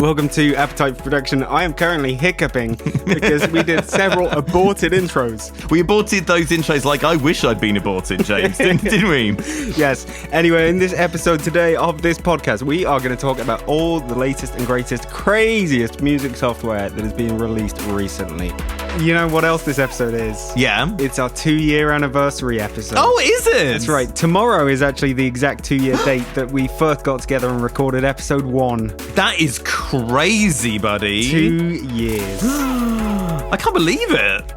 Welcome to Appetite Production. I am currently hiccuping because we did several aborted intros. We aborted those intros like I wish I'd been aborted, James, didn't we? Yes. Anyway, in this episode today of this podcast, we are going to talk about all the latest and greatest, craziest music software that has been released recently. You know what else this episode is? Yeah. It's our 2-year anniversary episode. Oh, is it? That's right. Tomorrow is actually the exact 2-year date that we first got together and recorded episode 1. That is crazy, buddy. 2 years. I can't believe it.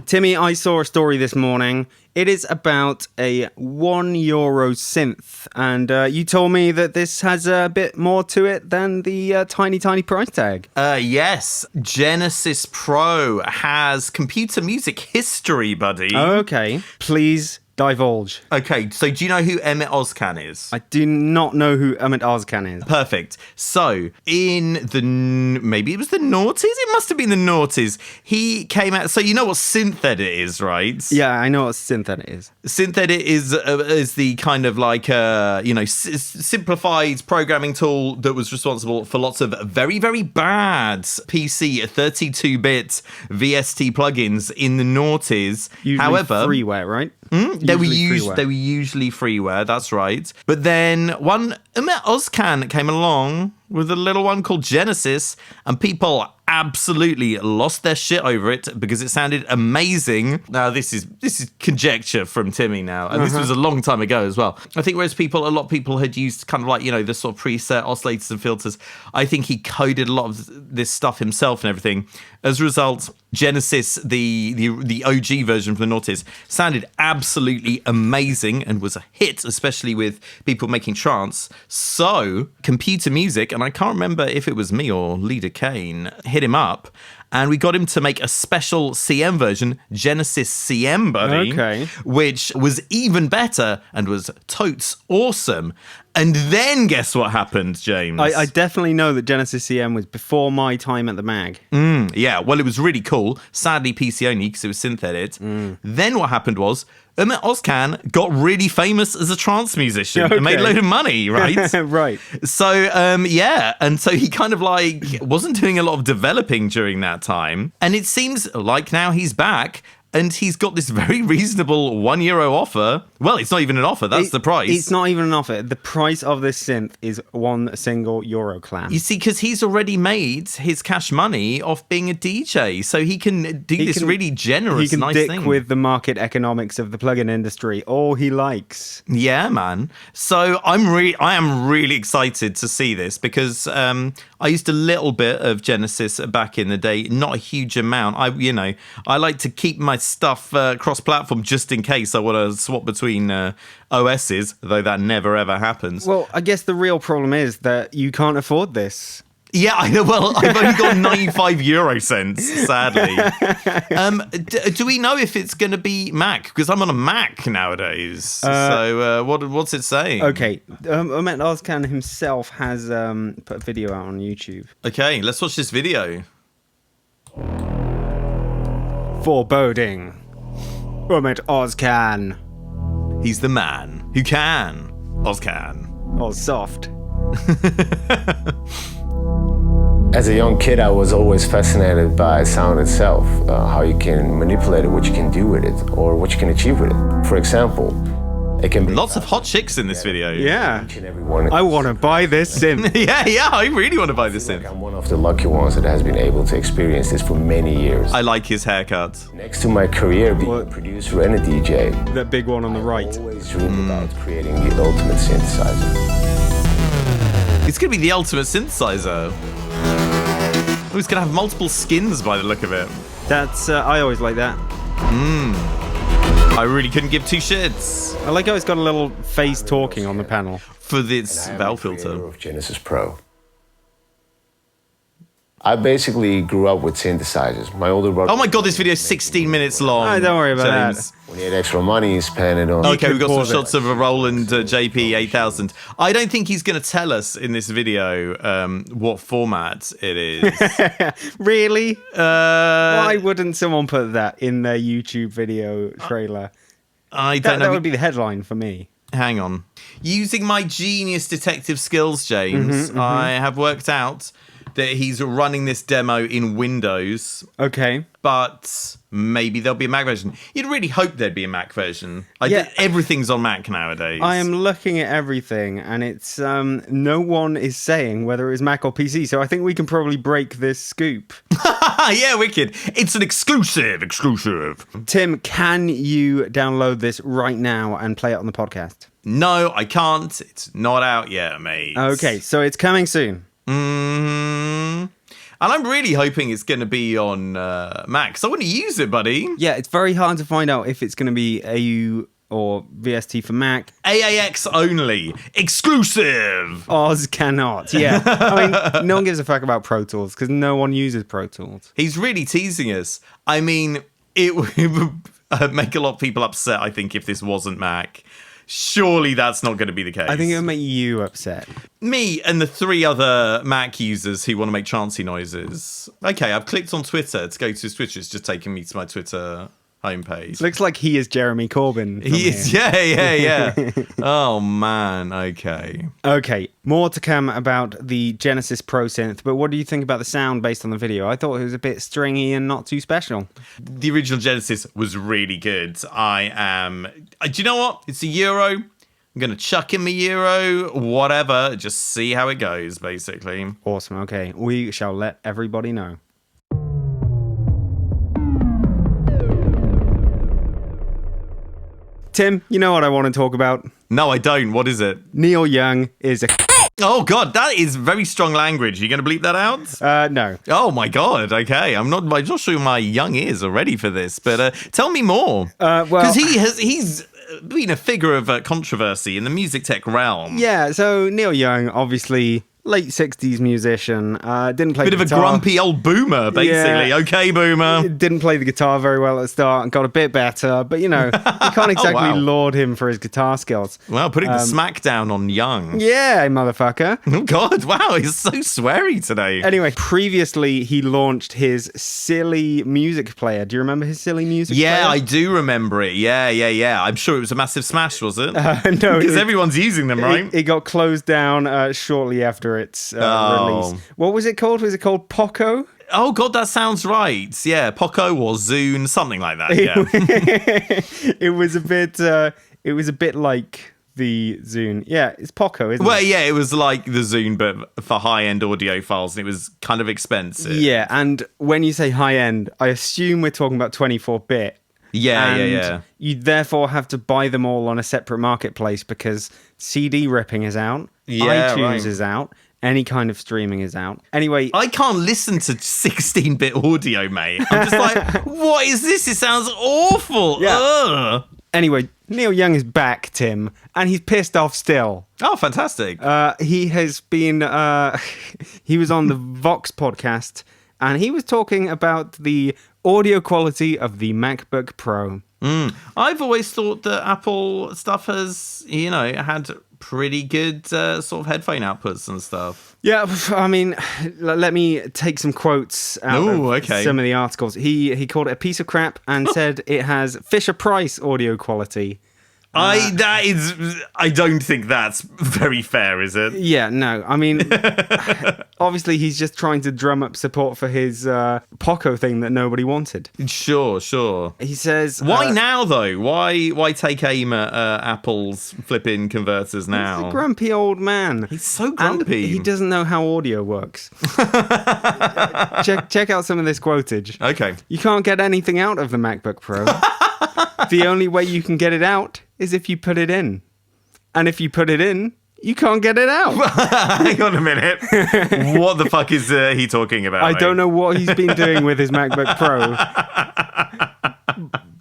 Timmy, I saw a story this morning. It is about a €1 synth, and you told me that this has a bit more to it than the tiny price tag. Yes. Genesis Pro has computer music history, buddy. Okay, please divulge. Okay, so do you know who Emmett Ozcan is? I do not know who Emmett Ozcan is. Perfect. So, in the, maybe it was the noughties? It must have been the noughties. He came out, so you know what synth edit is, right? Yeah, I know what synth edit is. Synth edit is the kind of like, simplified programming tool that was responsible for lots of very, very bad PC 32-bit VST plugins in the noughties. Usually However, freeware, right? They were usually freeware, that's right. But then Emmett Ozcan came along with a little one called Genesis, and people absolutely lost their shit over it because it sounded amazing. Now, this is conjecture from Timmy now, and this was a long time ago as well. I think whereas a lot of people had used kind of like, the sort of preset oscillators and filters, I think he coded a lot of this stuff himself and everything. As a result, Genesis, the OG version from the noughties, sounded absolutely amazing and was a hit, especially with people making trance. So, computer music, and I can't remember if it was me or Leader Kane, hit him up, and we got him to make a special CM version, Genesis CM, buddy, which was even better and was totes awesome. And then guess what happened, James? I definitely know that Genesis CM was before my time at the mag. Yeah, well, it was really cool. Sadly, PC only because it was synth edit. Then what happened was Emmett Ozcan got really famous as a trance musician and made a load of money, right? Right. So, yeah. And so he kind of like wasn't doing a lot of developing during that time. And it seems like now he's back. And he's got this very reasonable €1 offer. Well, it's not even an offer. That's the price. It's not even an offer. The price of this synth is one single Euro clam. You see, because he's already made his cash money off being a DJ. So he can do this really generous, nice thing. He can dick with the market economics of the plugin industry all he likes. Yeah, man. So I am really excited to see this because I used a little bit of Genesis back in the day. Not a huge amount. I like to keep my stuff cross-platform just in case I want to swap between OSs, though that never ever happens. Well, I guess the real problem is that you can't afford this. Yeah, I've only got 95 euro cents, sadly. Do we know if it's going to be Mac? Because I'm on a Mac nowadays. So what's it saying? Okay, Emmett Ozcan himself has put a video out on YouTube. Okay, let's watch this video. Foreboding. Emmett Ozcan. He's the man who can. Ozcan. All soft. As a young kid, I was always fascinated by sound itself, how you can manipulate it, what you can do with it, or what you can achieve with it. For example, it can be lots of hot chicks in this video. Yeah. Each and every one. I want to buy this synth. yeah, I really want to buy this synth. I'm one of the lucky ones that has been able to experience this for many years. I like his haircut. Next to my career being a producer and a DJ, that big one on the right. I always dreamed about creating the ultimate synthesizer. It's going to be the ultimate synthesizer. Oh, he's going to have multiple skins by the look of it. That's, I always like that. I really couldn't give two shits. I like how it's got a little face talking on the panel. For this valve filter. Of Genesis Pro. I basically grew up with synthesizers. My older brother... Oh my God, this video is 16 minutes long. Oh, don't worry about James. When he had extra money, he spent it on... Okay, we've got some pause it. shots of a Roland JP 8000. I don't think he's going to tell us in this video what format it is. that. Really? Why wouldn't someone put that in their YouTube video trailer? I don't know. That would be the headline for me. Hang on. Using my genius detective skills, James, I have worked out that he's running this demo in Windows, Okay. but maybe there'll be a Mac version. You'd really hope there'd be a Mac version. Yeah. Everything's on Mac nowadays. I am looking at everything, and it's no one is saying whether it's Mac or PC, so I think we can probably break this scoop. Yeah, wicked. It's an exclusive. Tim, can you download this right now and play it on the podcast? No, I can't. It's not out yet, mate. Okay, so it's coming soon. And I'm really hoping it's going to be on Mac, because I want to use it, buddy. Yeah, it's very hard to find out if it's going to be AU or VST for Mac. AAX only. Exclusive. Oz cannot. Yeah. I mean, no one gives a fuck about Pro Tools because no one uses Pro Tools. He's really teasing us. I mean, it would make a lot of people upset, I think, if this wasn't Mac. Surely that's not going to be the case. I think it would make you upset. Me and the 3 other Mac users who want to make trancey noises. Okay, I've clicked on Twitter to go to his Twitter. It's just taking me to my Twitter homepage. Looks like he is Jeremy Corbyn. He is, yeah. Oh, man, okay. Okay, more to come about the Genesis Pro Synth, but what do you think about the sound based on the video? I thought it was a bit stringy and not too special. The original Genesis was really good. Do you know what? It's a Euro. I'm going to chuck in my Euro, whatever, just see how it goes, basically. Awesome, okay. We shall let everybody know. Tim, you know what I want to talk about? No, I don't. What is it? Neil Young is a... Oh, God, that is very strong language. You going to bleep that out? No. Oh, my God. Okay. I'm not sure my young ears are ready for this, but tell me more. Because he's been a figure of controversy in the music tech realm. Yeah, so Neil Young, obviously... late 60s musician, didn't play Bit the of a guitar. grumpy old boomer, basically. Yeah. Okay, boomer. Didn't play the guitar very well at the start and got a bit better, but you know, you can't exactly wow. laud him for his guitar skills. Well, putting the smack down on Young. Yeah, motherfucker. Oh, God, wow, he's so sweary today. Anyway, previously he launched his silly music player. Do you remember his silly music player? Yeah, I do remember it. Yeah. I'm sure it was a massive smash, was it? No, because everyone's using them, right? It got closed down shortly after its release. What was it called? Was it called Poco? Oh, God, that sounds right. Yeah, Poco or Zune, something like that, yeah. It was a bit like the Zune. Yeah, it's Poco, isn't it? Well, yeah, it was like the Zune, but for high-end audio files, and it was kind of expensive. Yeah, and when you say high-end, I assume we're talking about 24-bit. Yeah. You therefore have to buy them all on a separate marketplace because CD ripping is out, Yeah, iTunes right. is out, any kind of streaming is out. Anyway, I can't listen to 16-bit audio, mate. I'm just like, what is this? It sounds awful. Yeah. Ugh. Anyway, Neil Young is back, Tim, and he's pissed off still. Oh, fantastic. He has been... he was on the Vox podcast, and he was talking about the audio quality of the MacBook Pro. I've always thought that Apple stuff has, had pretty good sort of headphone outputs and stuff. Yeah, I mean, let me take some quotes out of some of the articles. He called it a piece of crap and said it has Fisher-Price audio quality. I don't think that's very fair, is it? Yeah, no. I mean, obviously he's just trying to drum up support for his Poco thing that nobody wanted. Sure. He says... Why now, though? Why take aim at Apple's flipping converters now? He's a grumpy old man. He's so grumpy. And he doesn't know how audio works. Check out some of this quotage. Okay. You can't get anything out of the MacBook Pro. The only way you can get it out is if you put it in. And if you put it in, you can't get it out. Hang on a minute. What the fuck is he talking about? I don't know what he's been doing with his MacBook Pro.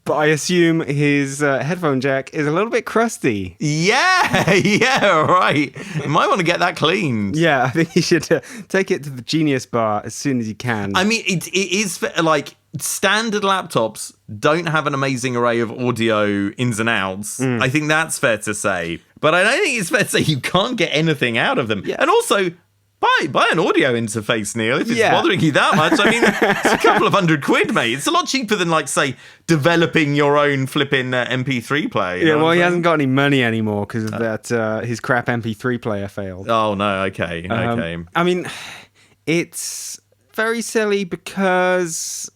But I assume his headphone jack is a little bit crusty. Yeah, right. You might want to get that cleaned. Yeah, I think you should take it to the Genius Bar as soon as you can. I mean, it is like standard laptops don't have an amazing array of audio ins and outs. I think that's fair to say. But I don't think it's fair to say you can't get anything out of them. Yeah. And also, buy an audio interface, Neil, if it's bothering you that much. I mean, it's a couple of £100, mate. It's a lot cheaper than, like, say, developing your own flipping MP3 player. Yeah, well, he hasn't got any money anymore because of that his crap MP3 player failed. Oh, no, okay. I mean, it's very silly because,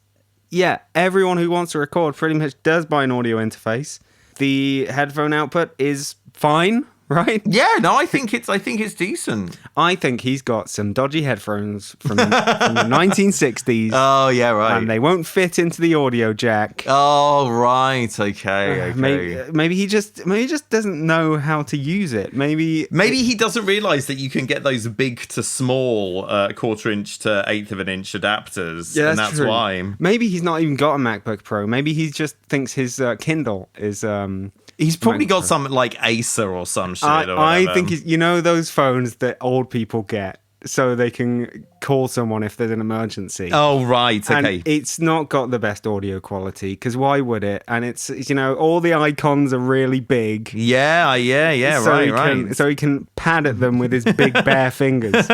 yeah, everyone who wants to record pretty much does buy an audio interface. The headphone output is fine, right? Yeah, no, I think it's decent. I think he's got some dodgy headphones from the 1960s. Oh, yeah, right. And they won't fit into the audio jack. Oh, right. Okay. Maybe he just doesn't know how to use it. Maybe he doesn't realize that you can get those big to small 1/4 inch to 1/8 of an inch adapters. Yeah, and that's true. why. Maybe he's not even got a MacBook Pro. Maybe he just thinks his Kindle is He's probably got some like Acer or some shit. or I whatever. think those phones that old people get so they can call someone if there's an emergency. Oh, right. Okay. And it's not got the best audio quality because why would it? And it's all the icons are really big. Yeah. So Right. So he can pad at them with his big bare fingers.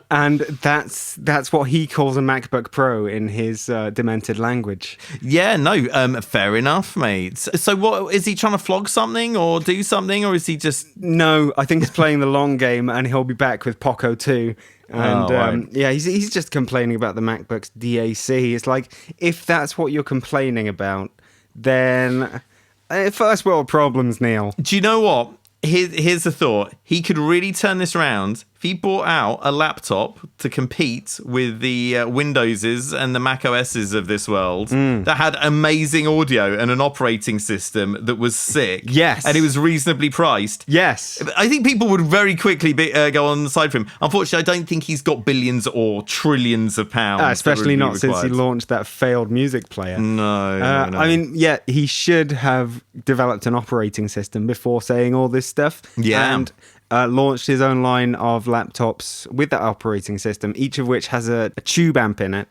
And that's what he calls a MacBook Pro in his demented language. Yeah, no, fair enough, mate. So what, is he trying to flog something or do something, or is he just... No, I think he's playing the long game and he'll be back with Poco 2. And right. yeah, he's just complaining about the MacBook's DAC. It's like, if that's what you're complaining about, then first world problems, Neil. Do you know what? Here's the thought. He could really turn this around if he brought out a laptop to compete with the Windowses and the Mac OSs of this world that had amazing audio and an operating system that was sick. Yes. And it was reasonably priced. Yes. I think people would very quickly go on the side for him. Unfortunately, I don't think he's got billions or trillions of pounds. Especially not since he launched that failed music player. No. I mean, yeah, he should have developed an operating system before saying all this stuff. Yeah. And launched his own line of laptops with that operating system, each of which has a tube amp in it.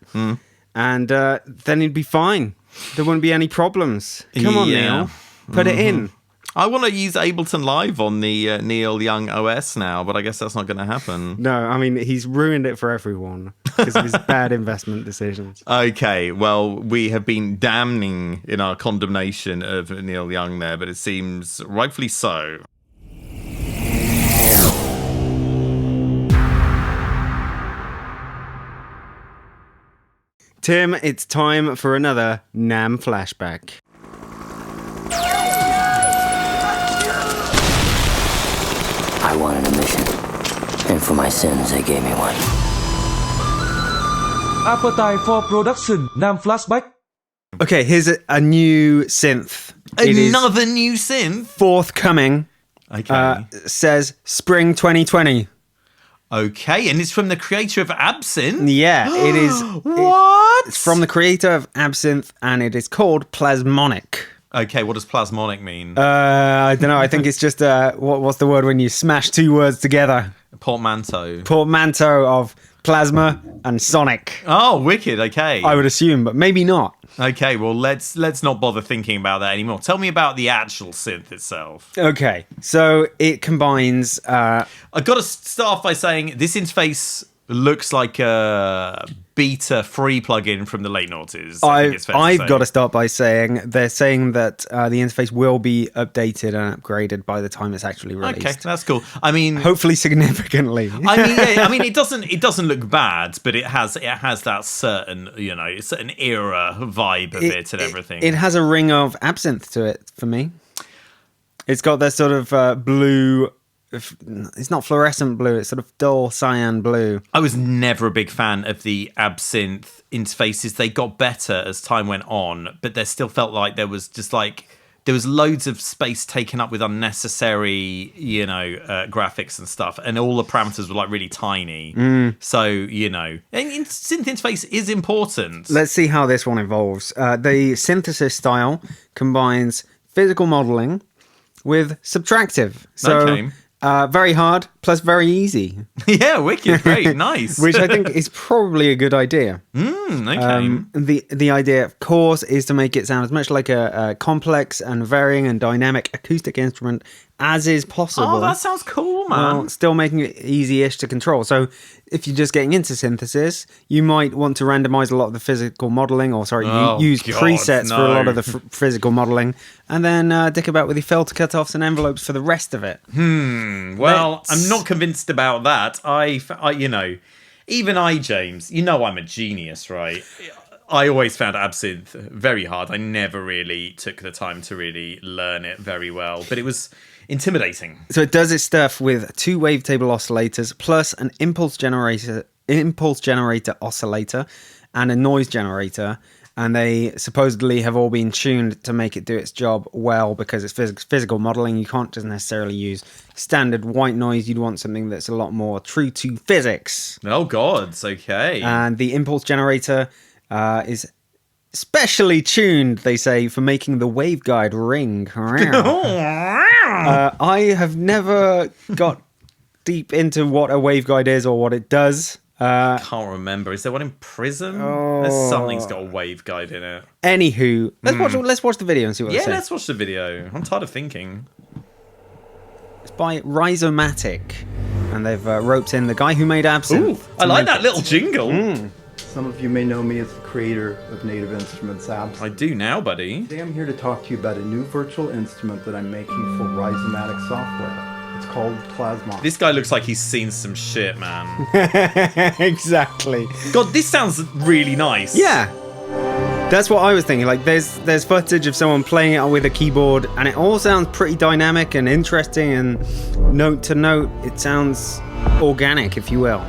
And then he'd be fine. There wouldn't be any problems. Come on, Neil. Put it in. I want to use Ableton Live on the Neil Young OS now, but I guess that's not going to happen. No, I mean, he's ruined it for everyone because of his bad investment decisions. Okay, well, we have been damning in our condemnation of Neil Young there, but it seems rightfully so. Tim, it's time for another NAMM flashback. I wanted a mission, and for my sins, they gave me one. Appetite for Production, NAMM Flashback. Okay, here's a new synth. It is Another new synth? forthcoming. Okay. Says Spring 2020. Okay, and it's from the creator of Absinthe? Yeah, it is. What? It's from the creator of Absinthe, and it is called Plasmonic. Okay, what does plasmonic mean? I don't know. I think it's just what's the word when you smash two words together? Portmanteau. Portmanteau of plasma and sonic. Oh, wicked. Okay. I would assume, but maybe not. Okay, well, let's not bother thinking about that anymore. Tell me about the actual synth itself. Okay, so it combines. I've got to start off by saying this interface looks like a beta free plugin from the late noughties. I've got to start by saying they're saying that the interface will be updated and upgraded by the time it's actually released. Okay, that's cool. I mean, hopefully significantly. I mean, it doesn't look bad, but it has that certain certain era vibe of it and everything. It has a ring of Absinthe to it for me. It's got that sort of blue. It's not fluorescent blue, it's sort of dull cyan blue. I was never a big fan of the Absinthe interfaces. They got better as time went on, but there still felt like there was just like there was loads of space taken up with unnecessary, graphics and stuff, and all the parameters were like really tiny. So, and synth interface is important. Let's see how this one evolves. The synthesis style combines physical modeling with subtractive. So, Okay. Very hard plus very easy. Yeah, wicked, great, nice. Which I think is probably a good idea. Okay. The idea, of course, is to make it sound as much like a complex and varying and dynamic acoustic instrument as is possible. Oh, that sounds cool, man. While still making it easy-ish to control. So if you're just getting into synthesis, you might want to randomize a lot of the physical modeling, use presets for a lot of the physical modeling, and then dick about with your filter cutoffs and envelopes for the rest of it. Well, I'm not convinced about that. I even James, I'm a genius, right? I always found Absinthe very hard. I never really took the time to really learn it very well, but it was intimidating. So it does its stuff with 2 wavetable oscillators plus an impulse generator oscillator and a noise generator. And they supposedly have all been tuned to make it do its job well because it's physical modeling. You can't just necessarily use standard white noise. You'd want something that's a lot more true to physics. Oh, God, it's okay. And the impulse generator is specially tuned, they say, for making the waveguide ring. I have never got deep into what a waveguide is or what it does. Can't remember. Is there one in Prism? There's something's got a waveguide in it. Anywho, let's watch the video and see what it says. Yeah, let's watch the video. I'm tired of thinking. It's by Rhizomatic, and they've roped in the guy who made Absinthe. Ooh, I like that little jingle. Some of you may know me as the creator of Native Instruments Absinthe. I do now, buddy. Today I'm here to talk to you about a new virtual instrument that I'm making for Rhizomatic software. It's called Plasma. This guy looks like he's seen some shit, man. Exactly. God, this sounds really nice. Yeah. That's what I was thinking. Like, there's footage of someone playing it with a keyboard, and it all sounds pretty dynamic and interesting, and note to note, it sounds organic, if you will.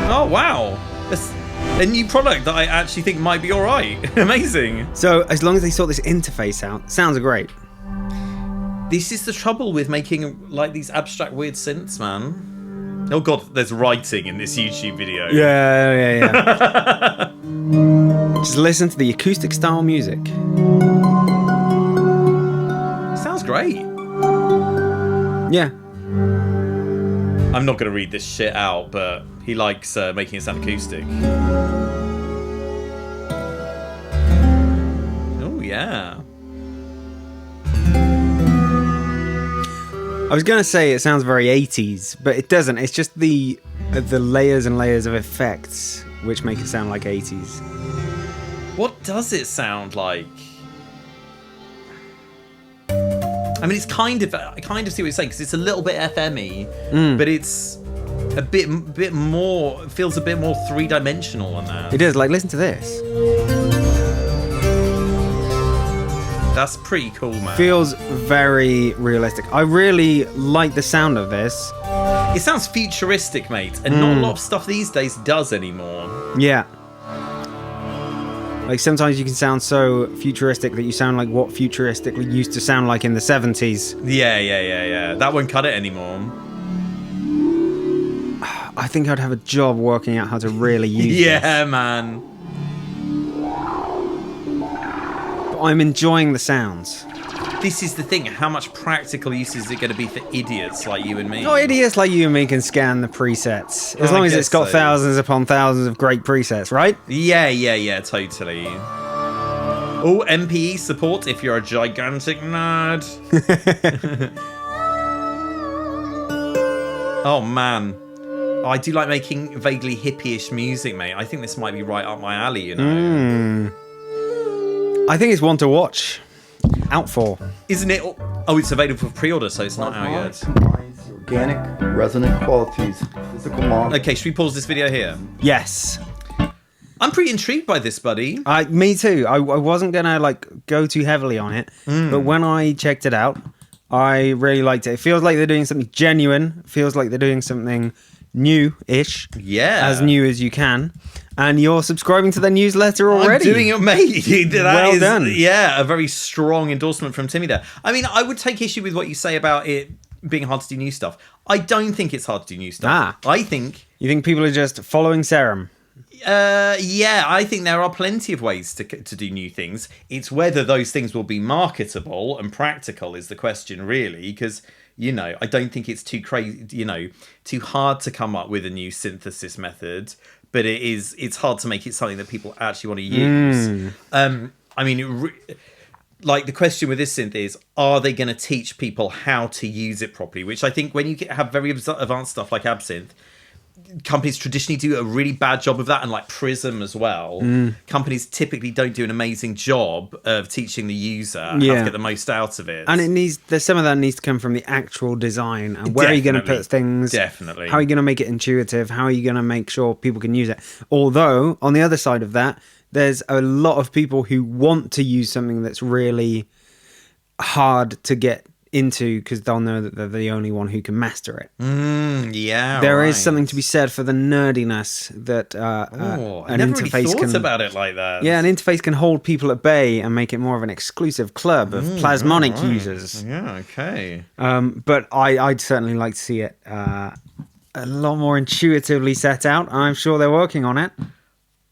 Oh, wow. That's a new product that I actually think might be all right. Amazing. So, as long as they sort this interface out, sounds great. This is the trouble with making, like, these abstract weird synths, man. Oh, God, there's writing in this YouTube video. Yeah. Just listen to the acoustic style music. Sounds great. Yeah. I'm not going to read this shit out, but he likes making it sound acoustic. Oh, yeah. I was going to say it sounds very 80s, but it doesn't. It's just the layers and layers of effects which make it sound like 80s. What does it sound like? I mean, it's I kind of see what you're saying, because it's a little bit FM-y, but it's a bit more, feels a bit more three-dimensional than that. It is. Like, listen to this. That's pretty cool, man. Feels very realistic. I really like the sound of this. It sounds futuristic, mate, and not a lot of stuff these days does anymore. Yeah. Like, sometimes you can sound so futuristic that you sound like what futuristically used to sound like in the 70s. Yeah. That won't cut it anymore. I think I'd have a job working out how to really use Yeah, this. man. I'm enjoying the sounds. This is the thing. How much practical use is it going to be for idiots like you and me? No, idiots like you and me can scan the presets. As long as it's got thousands upon thousands of great presets, right? Yeah, totally. Oh, MPE support if you're a gigantic nerd. Oh, man. Oh, I do like making vaguely hippie-ish music, mate. I think this might be right up my alley, you know? I think it's one to watch out for. Isn't it? Oh, it's available for pre-order, so it's not out yet. Combines the organic, resonant qualities of physical model. Okay, should we pause this video here? Yes. I'm pretty intrigued by this, buddy. Me too. I wasn't going to go too heavily on it, but when I checked it out, I really liked it. It feels like they're doing something genuine. It feels like they're doing something new-ish. Yeah. As new as you can. And you're subscribing to their newsletter already. I'm doing it, mate. Well done. Yeah, a very strong endorsement from Timmy there. I mean, I would take issue with what you say about it being hard to do new stuff. I don't think it's hard to do new stuff. I think... You think people are just following Serum? Yeah, I think there are plenty of ways to do new things. It's whether those things will be marketable and practical is the question, really, because... I don't think it's too crazy, too hard to come up with a new synthesis method, but it's hard to make it something that people actually want to use. The question with this synth is, are they going to teach people how to use it properly? Which I think when you have very advanced stuff like Absinthe, companies traditionally do a really bad job of that, and like Prism as well. Companies typically don't do an amazing job of teaching the user how to get the most out of it. And there's some of that needs to come from the actual design and where are you going to put things? Definitely. How are you going to make it intuitive? How are you going to make sure people can use it? Although, on the other side of that, there's a lot of people who want to use something that's really hard to get into because they'll know that they're the only one who can master it. There is something to be said for the nerdiness that an interface really thought about it like that. Yeah, an interface can hold people at bay and make it more of an exclusive club of plasmonic users. Yeah, okay. But I'd certainly like to see it a lot more intuitively set out. I'm sure they're working on it.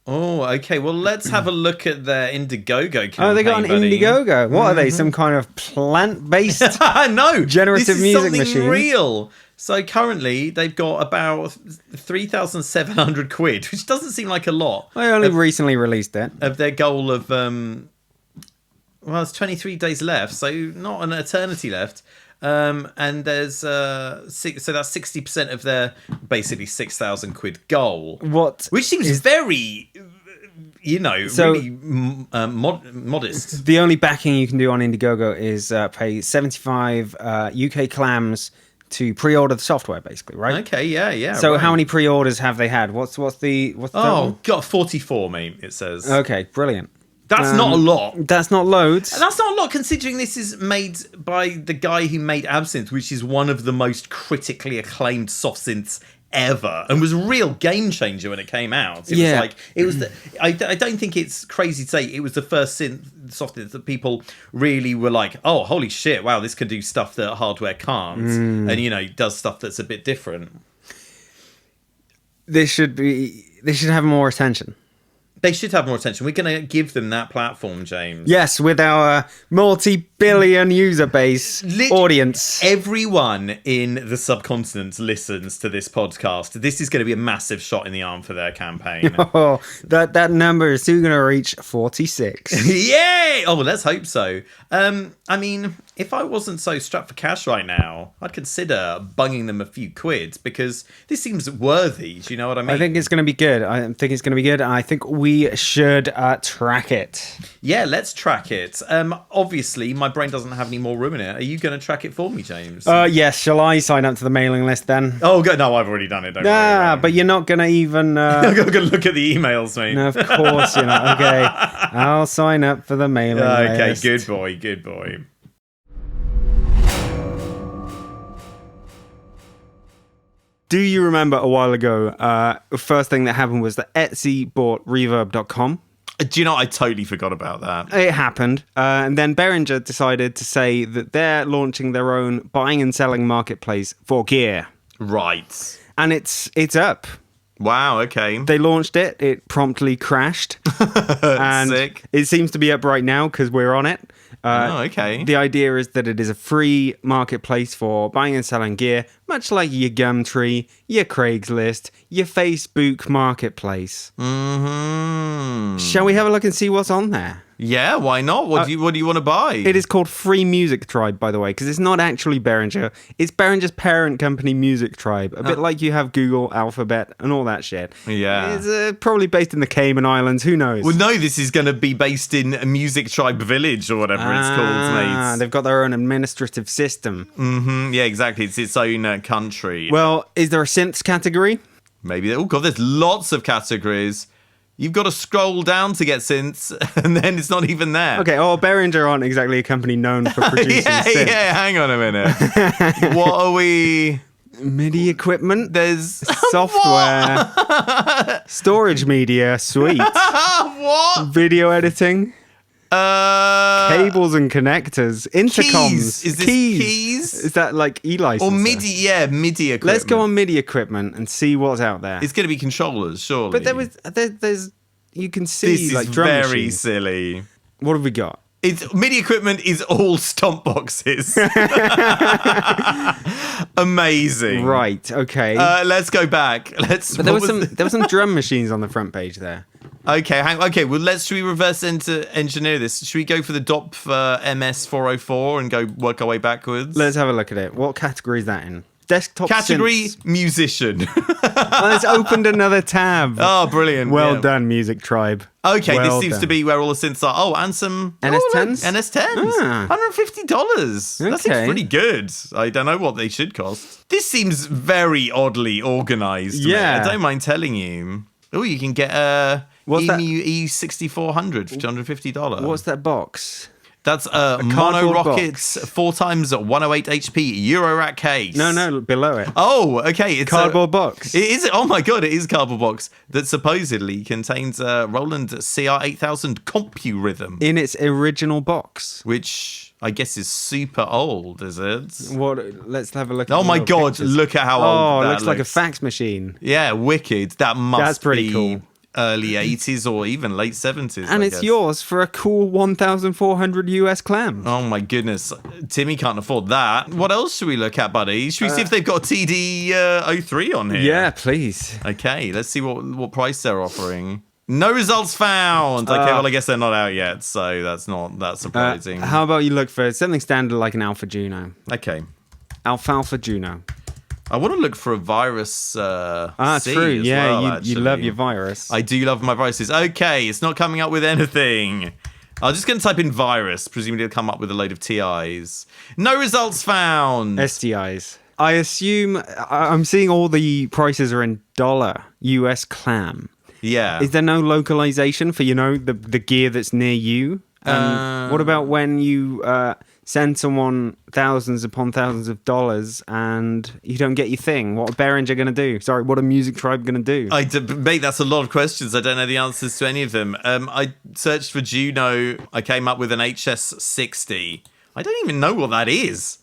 Oh, okay. Well, let's have a look at their Indiegogo campaign. Oh, they got an Indiegogo. What are they? Some kind of plant-based no, generative music machine? This is something real. So currently, they've got about 3,700 quid, which doesn't seem like a lot. They only recently released it. Of their goal of, it's 23 days left, so not an eternity left. And there's so that's 60% of their basically 6,000 quid goal. Which seems very, really modest. The only backing you can do on Indiegogo is pay 75 UK clams to pre-order the software, basically, right? Okay, yeah. So how many pre-orders have they had? What's the got 44, mate. It says. Okay, brilliant. That's not a lot. That's not loads. And that's not a lot considering this is made by the guy who made Absinthe, which is one of the most critically acclaimed soft synths ever, and was a real game changer when it came out. I don't think it's crazy to say it was the first soft synth that people really were like, oh, holy shit, wow, this can do stuff that hardware can't, and does stuff that's a bit different. They should have more attention. They should have more attention. We're going to give them that platform, James. Yes, with our multi-billion user base audience. Everyone in the subcontinent listens to this podcast. This is going to be a massive shot in the arm for their campaign. Oh, that number is soon going to reach 46. Yay! Oh, well, let's hope so. I mean, if I wasn't so strapped for cash right now, I'd consider bunging them a few quid because this seems worthy. Do you know what I mean? I think it's going to be good. I think we should track it. Yeah, let's track it. Obviously, my brain doesn't have any more room in it. Are you going to track it for me, James? Yes. Shall I sign up to the mailing list then? Oh, good. No, I've already done it. Don't worry. But you're not going to even... I'm going to look at the emails, mate. No, of course you're not. Okay. I'll sign up for the mailing list. Okay, good boy. Do you remember a while ago, first thing that happened was that Etsy bought Reverb.com? Do you know, I totally forgot about that. It happened. And then Behringer decided to say that they're launching their own buying and selling marketplace for gear. Right. And it's up. Wow, okay. They launched it. It promptly crashed. And sick. It seems to be up right now because we're on it. Okay. The idea is that it is a free marketplace for buying and selling gear, much like your Gumtree, your Craigslist, your Facebook marketplace. Mm-hmm. Shall we have a look and see what's on there? Yeah, why not? What do you want to buy? It is called Free Music Tribe, by the way, because it's not actually Behringer. It's Behringer's parent company, Music Tribe. A bit like you have Google, Alphabet, and all that shit. Yeah. It's probably based in the Cayman Islands. Who knows? Well, no, this is going to be based in a Music Tribe Village or whatever it's called, mate. They've got their own administrative system. Mm-hmm. Yeah, exactly. It's its own country. Well, is there a synths category? Maybe. Oh, God, there's lots of categories. You've got to scroll down to get synths, and then it's not even there. Okay, Behringer aren't exactly a company known for producing synths. Yeah, hang on a minute. What are we... MIDI equipment. There's software, storage media, suite, what? video editing, cables and connectors, intercoms. Keys. Is this keys? Is that like e-licenser? Or MIDI? Yeah, MIDI equipment. Let's go on MIDI equipment and see what's out there. It's going to be controllers, surely. But there's you can see this like is drum very machines. silly. What have we got? It's MIDI equipment is all stomp boxes. Amazing. Right. Okay. Let's go back. But there were some drum machines on the front page there. Okay, well, should we reverse engineer this? Should we go for the DOP MS 404 and go work our way backwards? Let's have a look at it. What category is that in? Desktop Category synths. Musician. Oh, it's opened another tab. Oh, brilliant. Well Yeah. done, Music Tribe. Okay, Well this seems to be where all the synths are. Oh, and some NS10s? NS10s. Ah. $150. That seems Okay. pretty good. I don't know what they should cost. This seems very oddly organized. Yeah. mate. I don't mind telling you. Oh, you can get a What's that? EMU E6400 for $250. What's that box? That's a Mono cardboard Rockets box. 4x 108 HP Eurorack case. No, below it. Oh, okay. It's Cardboard box. It is. Oh my god! It is a cardboard box that supposedly contains a Roland CR8000 CompuRhythm, In its original box. which I guess is super old. Is it? What? Let's have a look. Oh at the my little god! pictures. Look at how Oh, old it that looks like a fax machine. Yeah, wicked. That must That's pretty be cool. early 80s or even late 70s. And I it's guess. yours for a cool 1,400 US clams. Oh my goodness. Timmy can't afford that. What else should we look at, buddy? Should we see if they've got a TD-03 on here? Yeah, please. Okay, let's see what price they're offering. No results found. Okay, well, I guess they're not out yet, so that's not that surprising. How about you look for something standard like an Alpha Juno? Okay. Alfalfa Juno. I want to look for a virus C True. as Yeah, well, you actually. love your virus. I do love my viruses. Okay, it's not coming up with anything. I'm just going to type in virus. Presumably it'll come up with a load of TIs. No results found. STIs. I assume I'm seeing all the prices are in dollar US clam. Yeah. Is there no localization for, the gear that's near you? What about when you send someone thousands upon thousands of dollars and you don't get your thing? What are Behringer going to do? Sorry, what are Music Tribe going to do? Mate, that's a lot of questions. I don't know the answers to any of them. I searched for Juno. I came up with an HS60. I don't even know what that is.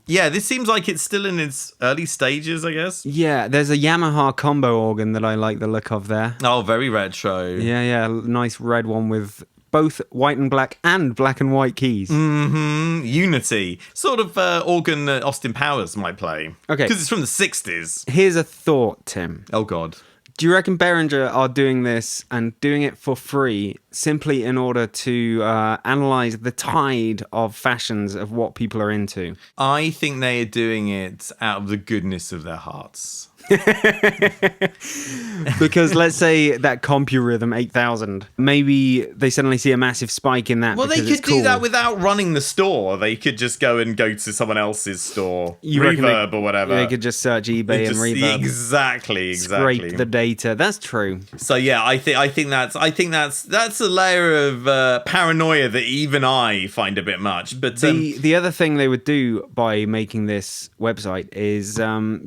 Yeah, this seems like it's still in its early stages, I guess. Yeah, there's a Yamaha combo organ that I like the look of there. Oh, very retro. Yeah, nice red one with both white and black and white keys. Unity. Sort of organ that Austin Powers might play. Okay. Because it's from the 60s. Here's a thought, Tim. Oh, God. Do you reckon Behringer are doing this and doing it for free simply in order to analyze the tide of fashions of what people are into? I think they are doing it out of the goodness of their hearts. Because let's say that CompuRhythm 8000, maybe they suddenly see a massive spike in that. Well, they because could it's cool. do that without running the store. They could just go to someone else's store, You reckon Reverb or whatever. They could just search eBay and Reverb. Exactly. Scrape the data. That's true. So yeah, I think that's a layer of paranoia that even I find a bit much. But The other thing they would do by making this website is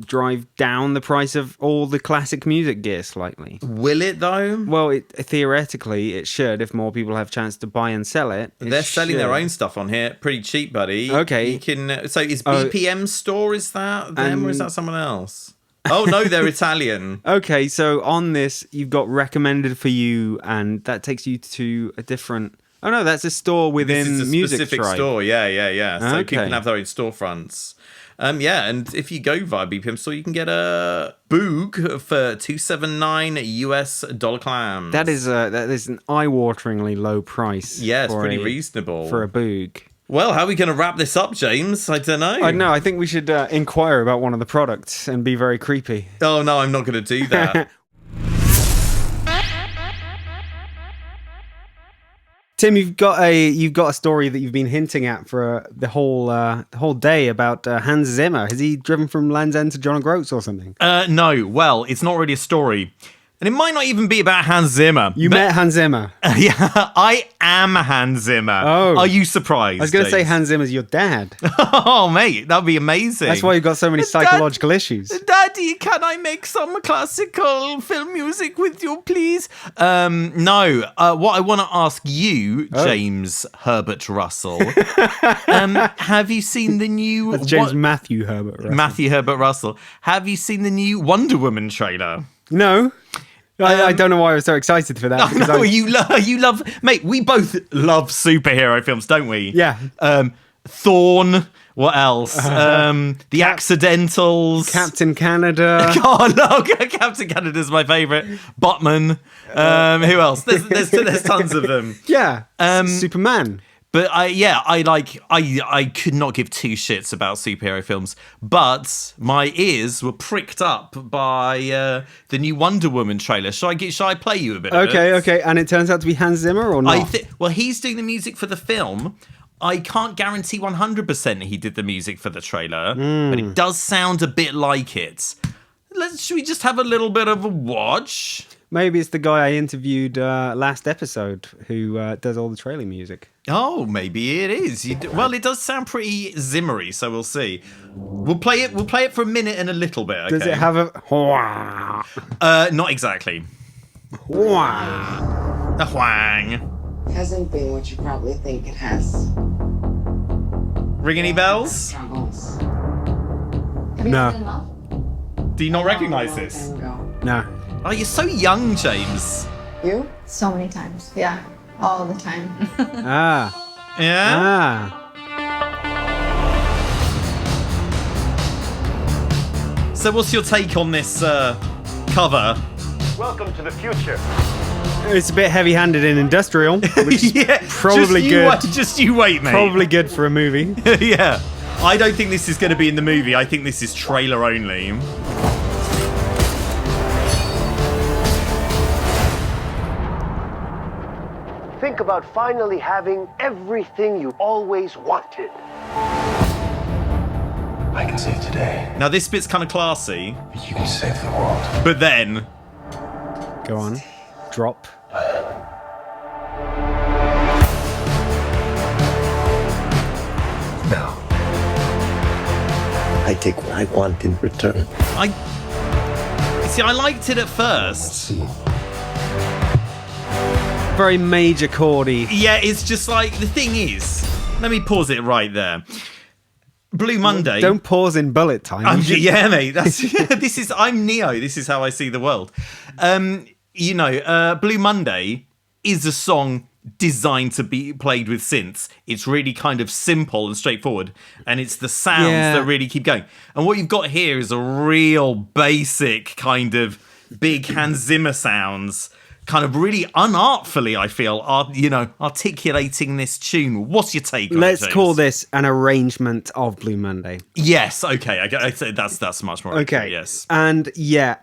drive down the price of all the classic music gear slightly. will it though? Well, theoretically, it should if more people have a chance to buy and sell it. They're selling their own stuff on here, pretty cheap, buddy. Okay. You can. So is BPM Store? Is that them or is that someone else? Oh no, they're Italian. Okay, so on this, you've got recommended for you, and that takes you to a different. Oh no, that's a store within This is a Music specific Tribe. store. Yeah. So Okay. people can have their own storefronts. Yeah, and if you go via BPM Store, you can get a Boog for $279 US dollar clams. That is an eye-wateringly low price. Yeah, it's for pretty reasonable. for a Boog. Well, how are we going to wrap this up, James? I don't know. I know. I think we should inquire about one of the products and be very creepy. Oh no, I'm not going to do that. Tim, you've got a story that you've been hinting at for the whole day about Hans Zimmer. Has he driven from Land's End to John O'Groats or something? No, well, it's not really a story. And it might not even be about Hans Zimmer. You met Hans Zimmer. Yeah, I am Hans Zimmer. Oh. Are you surprised? I was going to say James? Hans Zimmer's your dad. Oh, mate, that'd be amazing. That's why you've got so many psychological issues. Daddy, can I make some classical film music with you, please? No. What I want to ask you, James Herbert Russell, have you seen the new... That's James Matthew Herbert Russell. Matthew Herbert Russell. Have you seen the new Wonder Woman trailer? No. I don't know why I was so excited for that. No, you love... Mate, we both love superhero films, don't we? Yeah. Thorn... What else? The Accidentals. Captain Canada. Oh, no, Captain Canada's my favourite. Buttman. Who else? There's tons of them. Yeah. Superman. But I could not give two shits about superhero films. But my ears were pricked up by the new Wonder Woman trailer. Shall I play you a bit of it? Okay. And it turns out to be Hans Zimmer or not? Well, he's doing the music for the film. I can't guarantee 100% he did the music for the trailer, but it does sound a bit like it. Should we just have a little bit of a watch? Maybe it's the guy I interviewed last episode who does all the trailer music. Oh, maybe it is. Well, it does sound pretty Zimmery, so we'll see. We'll play it for a minute and a little bit. Okay? Does it have a... Not exactly. A whang. Hasn't been what you probably think it has. Ring any bells? Struggles. No. Do you not recognise this? No. Oh, you're so young, James. You? So many times. Yeah. All the time. Yeah? So what's your take on this cover? Welcome to the future. It's a bit heavy-handed and industrial, which is Yeah, probably good. Just you wait, mate. Probably good for a movie. Yeah. I don't think this is going to be in the movie. I think this is trailer only. Think about finally having everything you always wanted. I can save today. Now, this bit's kind of classy, You can save the world. but then... Go on. Drop. No. I take what I want in return. I liked it at first. Very major chordy. Yeah, it's just like, the thing is... Let me pause it right there. Blue Monday... Don't pause in bullet time. Yeah, mate. I'm Neo. This is how I see the world. Blue Monday is a song designed to be played with synths. It's really kind of simple and straightforward, and it's the sounds that really keep going. And what you've got here is a real basic kind of big Hans Zimmer sounds, kind of really unartfully, I feel, articulating this tune. What's your take on it, Let's James? call this an arrangement of Blue Monday. Yes, okay. I'd say that's much more accurate, yes. And yeah,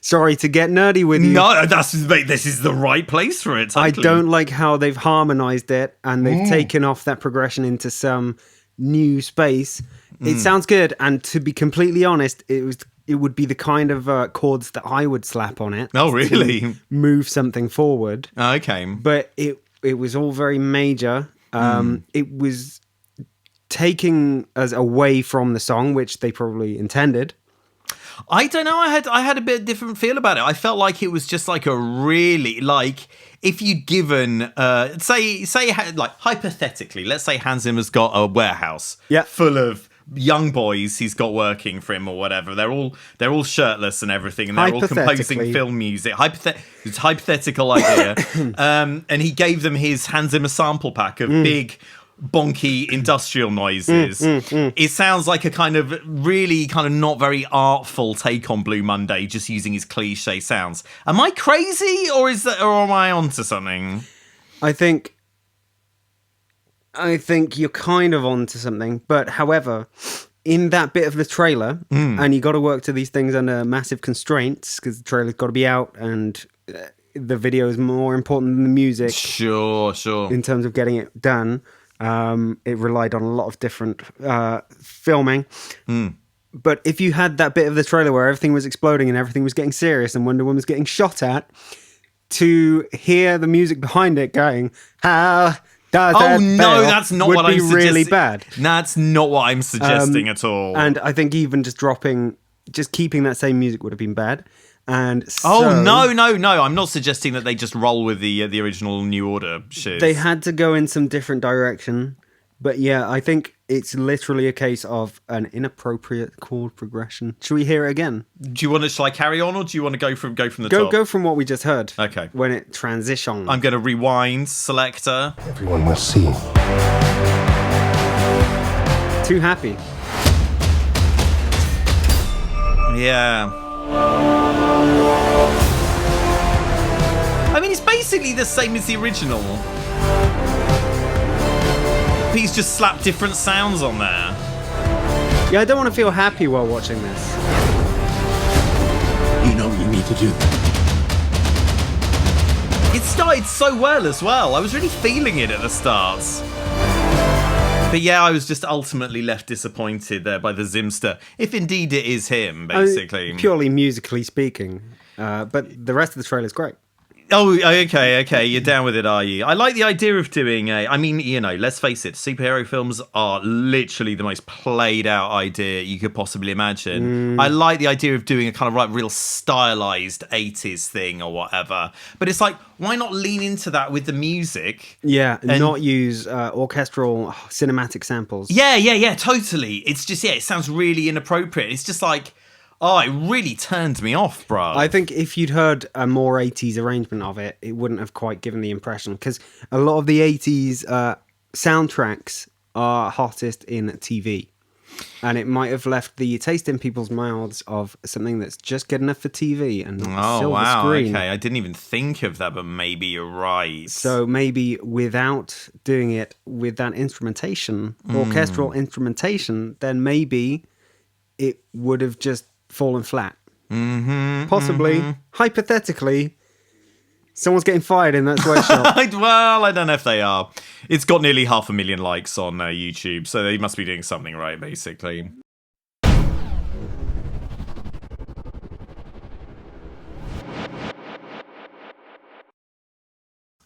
sorry to get nerdy with you. No, this is the right place for it. Totally. I don't like how they've harmonized it and they've taken off that progression into some new space. It sounds good, and to be completely honest, it would be the kind of chords that I would slap on it. Oh, really? To move something forward. Okay. But it was all very major. It was taking us away from the song, which they probably intended. I don't know. I had a bit different feel about it. I felt like it was just like a really, like, if you'd given, say, like, hypothetically, let's say Hans Zimmer's got a warehouse full of young boys he's got working for him or whatever. They're all shirtless and everything, and they're all composing film music. It's a hypothetical idea. And he gave them his Hans Zimmer sample pack of big, bonky industrial noises. It sounds like a kind of really kind of not very artful take on Blue Monday, just using his cliche sounds. Am I crazy, or am I onto something? I think you're kind of onto something, but however, in that bit of the trailer, and you got to work to these things under massive constraints because the trailer's got to be out and the video is more important than the music. Sure. In terms of getting it done, it relied on a lot of different filming. But if you had that bit of the trailer where everything was exploding and everything was getting serious and Wonder Woman was getting shot at, to hear the music behind it going, how does that no, that's not what I'm suggesting. Would be really bad. That's not what I'm suggesting at all. And I think even just keeping that same music would have been bad. And so, no, I'm not suggesting that they just roll with the original New Order shit. They had to go in some different direction. But yeah, I think it's literally a case of an inappropriate chord progression. Should we hear it again? Shall I carry on, or do you want to go from the top? Go from what we just heard. Okay. When it transitions. I'm going to rewind, selector. Everyone will see. Too happy. Yeah. I mean, it's basically the same as the original. He's just slapped different sounds on there. Yeah, I don't want to feel happy while watching this. You know you need to do that. It started so well as well. I was really feeling it at the start. But yeah, I was just ultimately left disappointed there by the Zimster. If indeed it is him, basically. Purely musically speaking. But the rest of the trailer is great. Oh, okay. You're down with it, are you? I like the idea of doing let's face it, superhero films are literally the most played out idea you could possibly imagine. I like the idea of doing a kind of like real stylized 80s thing or whatever. But it's like, why not lean into that with the music? Yeah, and not use orchestral cinematic samples. Yeah, totally. It's just, it sounds really inappropriate. It's just like, oh, it really turned me off, bro. I think if you'd heard a more 80s arrangement of it, it wouldn't have quite given the impression. Because a lot of the 80s soundtracks are hottest in TV. And it might have left the taste in people's mouths of something that's just good enough for TV and not silver screen. Okay. I didn't even think of that, but maybe you're right. So maybe without doing it with that instrumentation, orchestral instrumentation, then maybe it would have just fallen flat. Possibly, hypothetically, someone's getting fired in that sweatshop. Well, I don't know if they are. It's got nearly 500,000 likes on YouTube, so they must be doing something right, basically.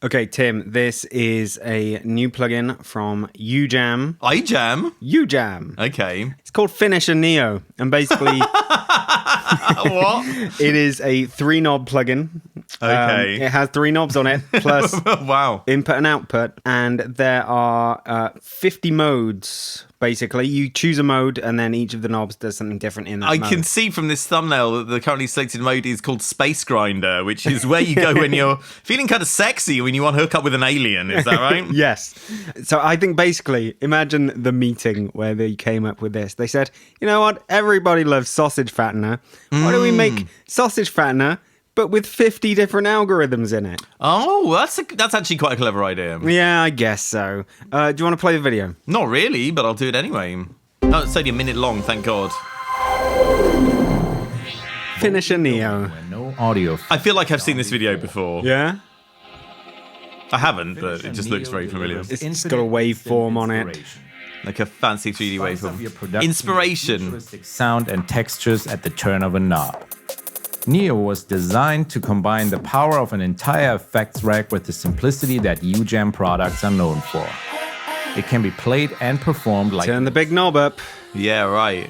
Okay, Tim, this is a new plugin from UJam. UJam. Okay. It's called Finisher Neo, and basically... What? It is a 3-knob plugin. Okay. It has 3 knobs on it, plus wow. input and output, and there are 50 modes. Basically, you choose a mode, and then each of the knobs does something different in that mode. I can see from this thumbnail that the currently selected mode is called Space Grinder, which is where you go when you're feeling kind of sexy, when you want to hook up with an alien. Is that right? Yes. So I think basically, imagine the meeting where they came up with this. They said, you know what? Everybody loves sausage fattener. Why don't we make sausage fattener, but with 50 different algorithms in it? Oh, that's actually quite a clever idea. Yeah, I guess so. Do you want to play the video? Not really, but I'll do it anyway. Oh, it's only a minute long, thank God. Finisher Neo. No audio. I feel like I've seen this video before. Yeah? I haven't, but it just looks very familiar. It's got a waveform on it. Like a fancy 3D waveform. Inspiration. Sound and textures at the turn of a knob. Neo was designed to combine the power of an entire effects rack with the simplicity that UJam products are known for. It can be played and performed like... Turn the big knob up. Yeah, right.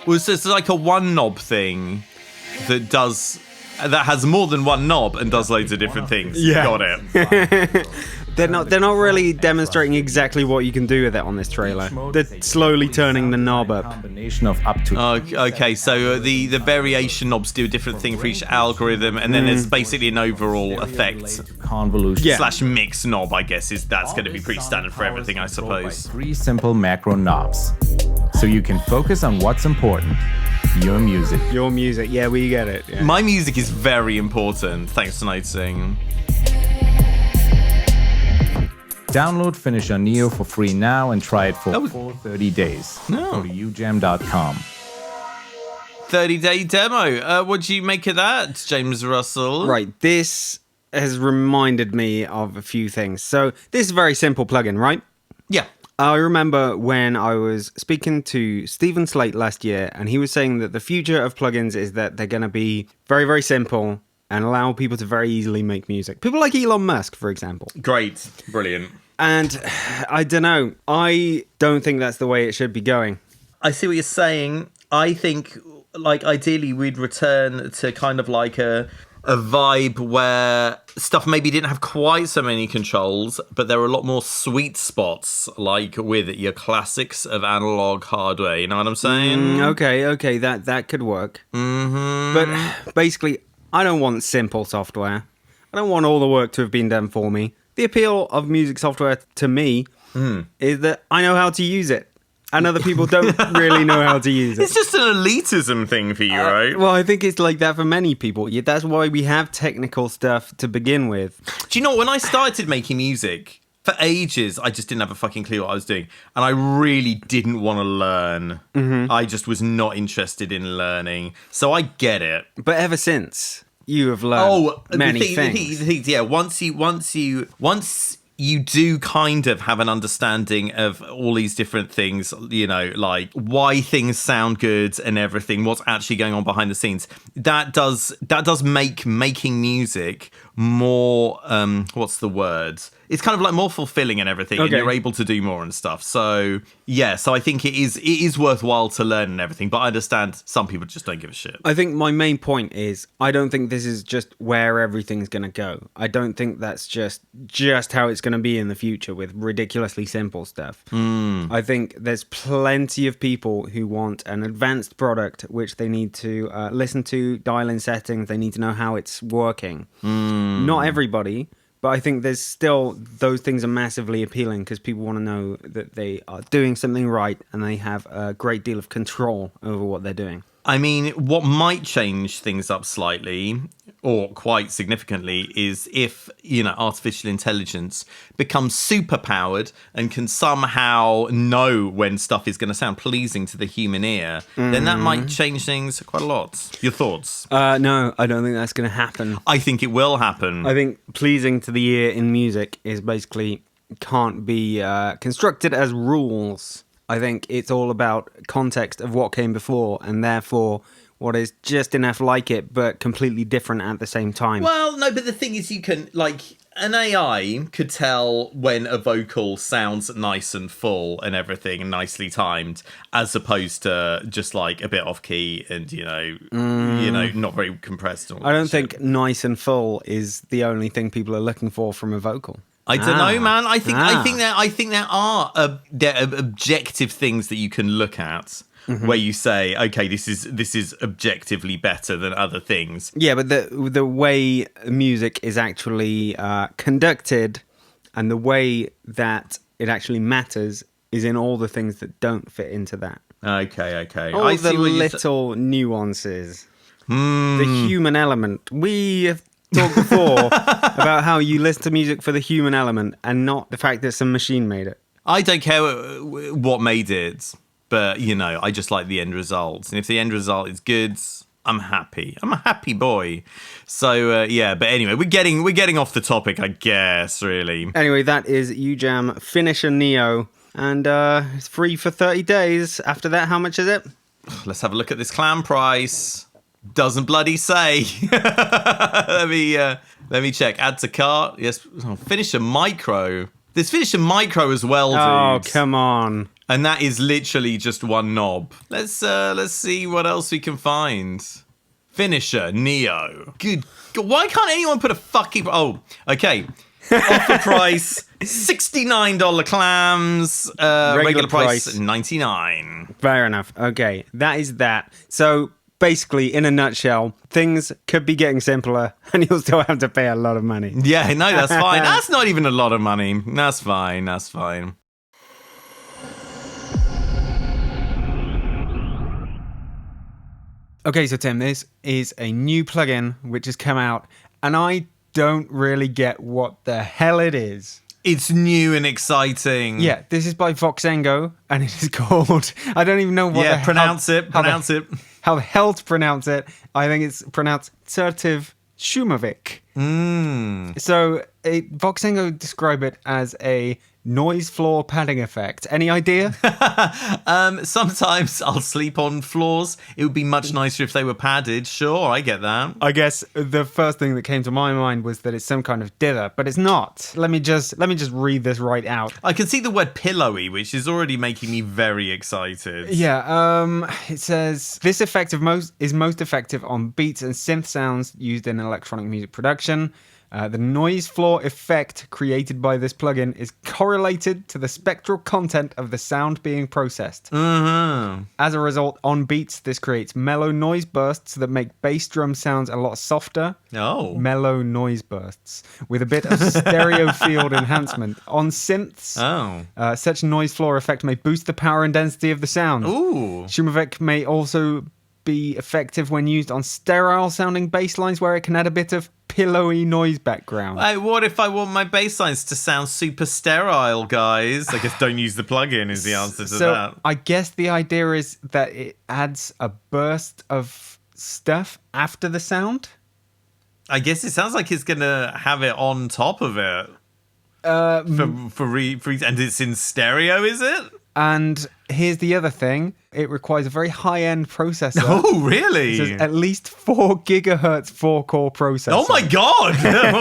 Well, so it's like a one knob thing that has more than one knob and does loads of different things. Yeah. Got it. They're not really demonstrating exactly what you can do with it on this trailer. They're slowly turning the knob up. Combination of up to... Okay, so the variation knobs do a different thing for each algorithm, and then there's basically an overall effect. Convolution. Slash mix knob, I guess, that's going to be pretty standard for everything, I suppose. 3 simple macro knobs. So you can focus on what's important. Your music. Your music, yeah, we get it. Yeah. My music is very important, thanks for noticing. Download Finisher Neo for free now and try it for 30 days. Go to ujam.com. 30-day demo. What do you make of that, James Russell? Right, this has reminded me of a few things. So this is a very simple plugin, right? Yeah. I remember when I was speaking to Stephen Slate last year, and he was saying that the future of plugins is that they're going to be very, very simple and allow people to very easily make music. People like Elon Musk, for example. Great. Brilliant. And I don't know. I don't think that's the way it should be going. I see what you're saying. I think, like, ideally we'd return to kind of like a vibe where stuff maybe didn't have quite so many controls, but there were a lot more sweet spots, like with your classics of analog hardware. You know what I'm saying? Okay, that could work. Mm-hmm. But basically, I don't want simple software. I don't want all the work to have been done for me. The appeal of music software to me is that I know how to use it. And other people don't really know how to use it. It's just an elitism thing for you, right? Well, I think it's like that for many people. Yeah, that's why we have technical stuff to begin with. Do you know, when I started making music, for ages, I just didn't have a fucking clue what I was doing. And I really didn't want to learn. Mm-hmm. I just was not interested in learning. So I get it. But ever since, you have learned many things. Yeah, once you do kind of have an understanding of all these different things, you know, like why things sound good and everything, what's actually going on behind the scenes. That does make making music more, what's the word? It's kind of like more fulfilling and everything, and you're able to do more and stuff. So yeah, so I think it is worthwhile to learn and everything, but I understand some people just don't give a shit. I think my main point is I don't think this is just where everything's going to go. I don't think that's just how it's going to be in the future with ridiculously simple stuff. I think there's plenty of people who want an advanced product which they need to listen to, dial in settings, they need to know how it's working. Not everybody. But I think there's still, those things are massively appealing because people want to know that they are doing something right and they have a great deal of control over what they're doing. I mean, what might change things up slightly, or quite significantly, is if, you know, artificial intelligence becomes super powered and can somehow know when stuff is going to sound pleasing to the human ear, then that might change things quite a lot. Your thoughts? No, I don't think that's going to happen. I think it will happen. I think pleasing to the ear in music is basically can't be constructed as rules. I think it's all about context of what came before, and therefore what is just enough like it, but completely different at the same time. Well, no, but the thing is, you can, like, an AI could tell when a vocal sounds nice and full and everything and nicely timed, as opposed to just like a bit off key and, you know, not very compressed. I don't think nice and full is the only thing people are looking for from a vocal. I don't know, man. I think there are objective things that you can look at where you say, okay, this is objectively better than other things. Yeah, but the way music is actually conducted and the way that it actually matters is in all the things that don't fit into that. Okay. All the little nuances. The human element. We have talked before about how you listen to music for the human element and not the fact that some machine made it. I don't care what made it, but, you know, I just like the end result. And if the end result is good, I'm happy. I'm a happy boy. So, yeah, but anyway, we're getting off the topic, I guess, really. Anyway, that is UJAM Finisher Neo, and it's free for 30 days. After that, how much is it? Let's have a look at this clam price. Doesn't bloody say. Let me check. Add to cart. Yes. Finisher Micro. There's Finisher Micro as well, dude. Oh, come on. And that is literally just one knob. Let's see what else we can find. Finisher Neo. Good. Why can't anyone put a fucking... Oh, okay. Offer price $69 clams. Regular price $99. Fair enough. Okay, that is that. So basically, in a nutshell, things could be getting simpler and you'll still have to pay a lot of money. Yeah, no, that's fine. That's not even a lot of money. That's fine. Okay, so Tim, this is a new plugin which has come out and I don't really get what the hell it is. It's new and exciting. Yeah, this is by Voxengo and it is called... I don't even know what the hell... Pronounce it. How the hell to pronounce it. I think it's pronounced Certiv Shumovic. So Voxengo describe it as a noise floor padding effect. Any idea? Sometimes I'll sleep on floors. It would be much nicer if they were padded. Sure, I get that. I guess the first thing that came to my mind was that it's some kind of dither, but it's not. Let me just read this right out. I can see the word pillowy, which is already making me very excited. Yeah, it says this effect is most effective on beats and synth sounds used in electronic music production. The noise floor effect created by this plugin is correlated to the spectral content of the sound being processed. Mm-hmm. As a result, on beats, this creates mellow noise bursts that make bass drum sounds a lot softer. Oh. Mellow noise bursts with a bit of stereo field enhancement. On synths, such noise floor effect may boost the power and density of the sound. Ooh. Schumavik may also be effective when used on sterile sounding bass lines where it can add a bit of pillowy noise background. Hey, what if I want my bass lines to sound super sterile, guys? I guess don't use the plugin is the answer to that. I guess the idea is that it adds a burst of stuff after the sound. I guess it sounds like it's going to have it on top of it. And it's in stereo, is it? And here's the other thing. It requires a very high-end processor. Oh, really? It says at least 4 gigahertz 4-core processor. Oh, my God.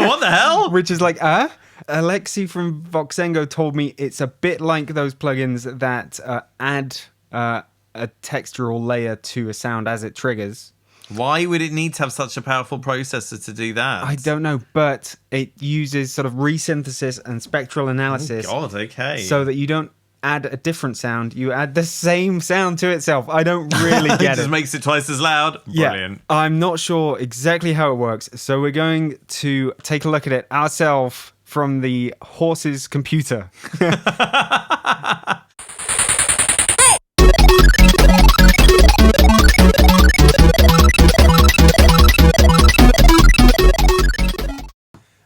What the hell? Which is like, Alexi from Voxengo told me it's a bit like those plugins that add a textural layer to a sound as it triggers. Why would it need to have such a powerful processor to do that? I don't know, but it uses sort of resynthesis and spectral analysis. Oh, God, okay. So that you don't add a different sound, you add the same sound to itself. I don't really get it. It just makes it twice as loud. Brilliant. Yeah, I'm not sure exactly how it works, so we're going to take a look at it ourselves from the horse's computer.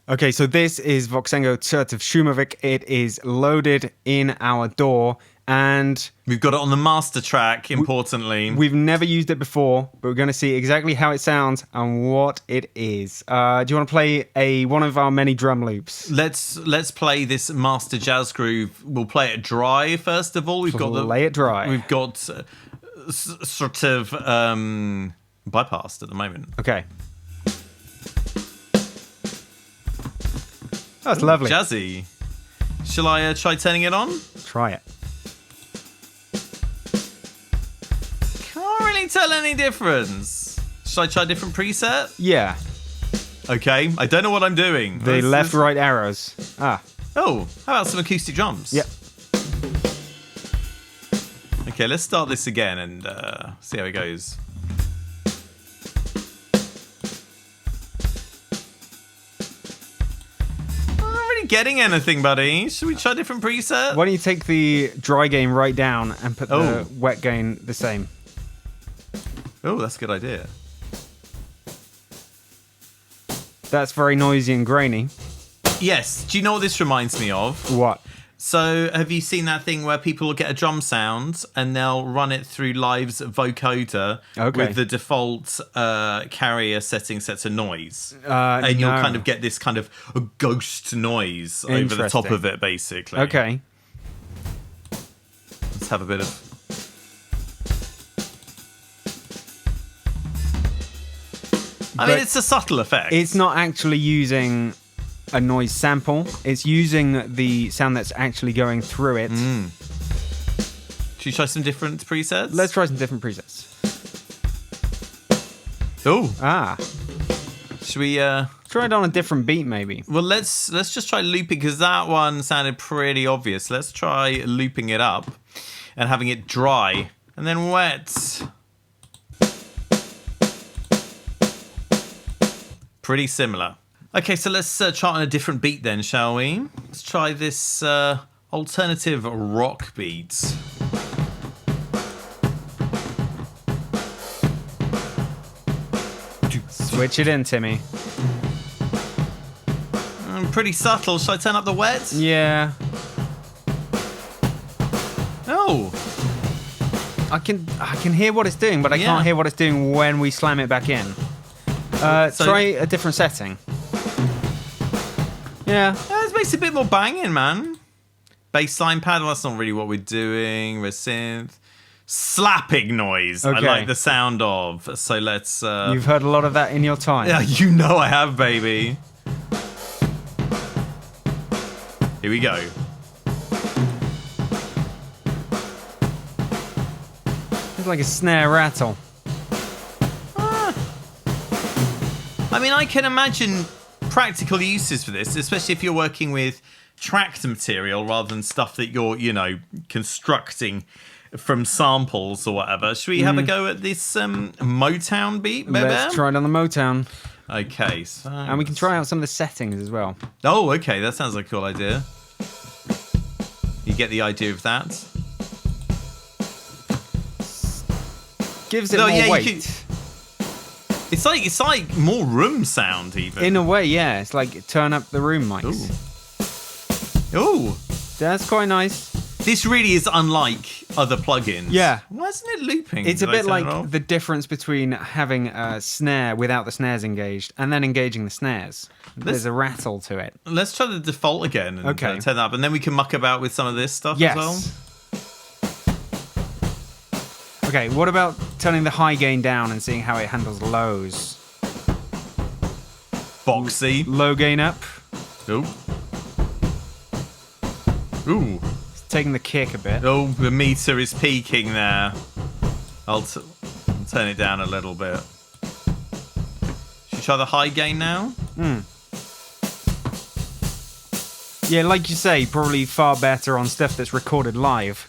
Okay, so this is Voxengo Turt of Schumavik. It is loaded in our DAW, and we've got it on the master track, importantly. We've never used it before, but we're going to see exactly how it sounds and what it is. Do you want to play one of our many drum loops? Let's play this master jazz groove. We'll play it dry, first of all. Lay it dry. We've got sort of bypassed at the moment. Okay. That's lovely. Jazzy. Shall I try turning it on? Try it. Can't really tell any difference. Should I try a different preset? Yeah. Okay, I don't know what I'm doing. The left-right arrows. Ah. Oh, how about some acoustic drums? Yep. Okay, let's start this again and see how it goes. Getting anything, buddy? Should we try a different preset? Why don't you take the dry gain right down and put the wet gain the same? Oh, that's a good idea. That's very noisy and grainy. Yes. Do you know what this reminds me of? What? So, have you seen that thing where people will get a drum sound and they'll run it through Live's vocoder with the default carrier setting set to noise? And you'll kind of get this kind of a ghost noise over the top of it, basically. Okay. Let's have a bit of... I mean, it's a subtle effect. It's not actually using a noise sample. It's using the sound that's actually going through it. Should we try some different presets? Let's try some different presets. Oh. Ah. Should we try it on a different beat maybe? Well, let's just try looping because that one sounded pretty obvious. Let's try looping it up and having it dry and then wet. Pretty similar. Okay, so let's try on a different beat then, shall we? Let's try this alternative rock beat. Switch it in, Timmy. Pretty subtle. Should I turn up the wet? Yeah. Oh. I can hear what it's doing, but I can't hear what it's doing when we slam it back in. Try a different setting. Yeah. It makes it a bit more banging, man. Bassline pad, well, that's not really what we're doing. We're synth. Slapping noise, Okay. I like the sound of. So let's... You've heard a lot of that in your time. Yeah, you know I have, baby. Here we go. It's like a snare rattle. I mean, I can imagine practical uses for this, especially if you're working with tracked material rather than stuff that you're, constructing from samples or whatever. Should we have a go at this Motown beat, baby? Let's try it on the Motown. Okay, so... And we can try out some of the settings as well. Oh, okay, that sounds like a cool idea. You get the idea of that? Gives it more weight. It's like more room sound, even. In a way, yeah. It's like turn up the room mics. Ooh. That's quite nice. This really is unlike other plugins. Yeah. Why isn't it looping? It's a bit like the difference between having a snare without the snares engaged and then engaging the snares. There's a rattle to it. Let's try the default again and turn that up, and then we can muck about with some of this stuff as well. Okay, what about turning the high gain down and seeing how it handles lows? Boxy. Low gain up. Ooh. Ooh. It's taking the kick a bit. Oh, the meter is peaking there. I'll turn it down a little bit. Should we try the high gain now? Yeah, like you say, probably far better on stuff that's recorded live,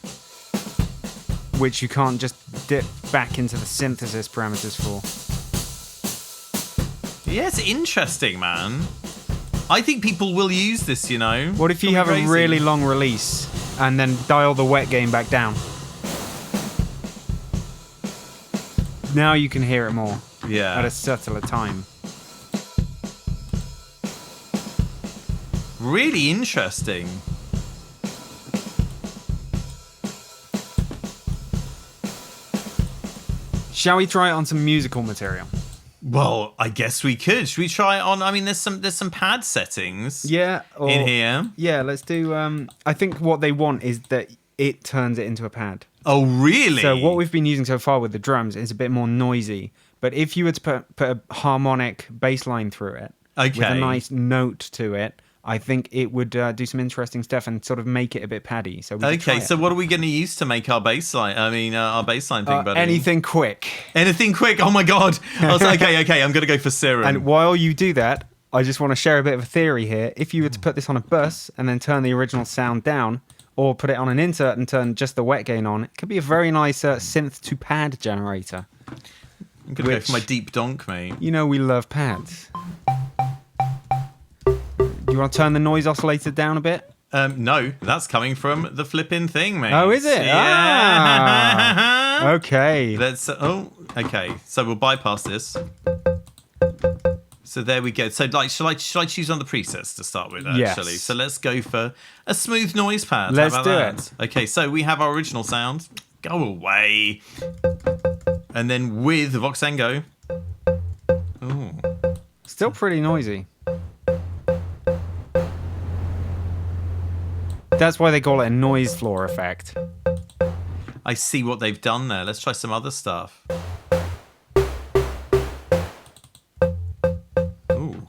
which you can't just dip back into the synthesis parameters for. Yeah, it's interesting, man. I think people will use this, What if you have a really long release and then dial the wet gain back down? Now you can hear it more. Yeah. At a subtler time. Really interesting. Shall we try it on some musical material? Well, I guess we could. Should we try it on? I mean, there's some pad settings. Yeah. In here. Yeah, let's do. I think what they want is that it turns it into a pad. Oh, really? So what we've been using so far with the drums is a bit more noisy. But if you were to put a harmonic bass line through it, with a nice note to it, I think it would do some interesting stuff and sort of make it a bit paddy. So so what are we going to use to make our bass line? I mean, our bass line thing, buddy. Anything quick. Anything quick. Oh my god. I was like, okay. I'm going to go for Serum. And while you do that, I just want to share a bit of a theory here. If you were to put this on a bus and then turn the original sound down, or put it on an insert and turn just the wet gain on, it could be a very nice synth to pad generator. I'm going to go for my deep donk, mate. You know we love pads. Do you want to turn the noise oscillator down a bit? No, that's coming from the flipping thing, mate. Oh, is it? Yeah. Ah, okay. Okay. So we'll bypass this. So there we go. So shall I choose on the presets to start with, actually? Yes. So let's go for a smooth noise pad. Let's How do about it. that? Okay, so we have our original sound. Go away. And then with Voxengo. Ooh. Still pretty noisy. That's why they call it a noise floor effect. I see what they've done there. Let's try some other stuff. Ooh.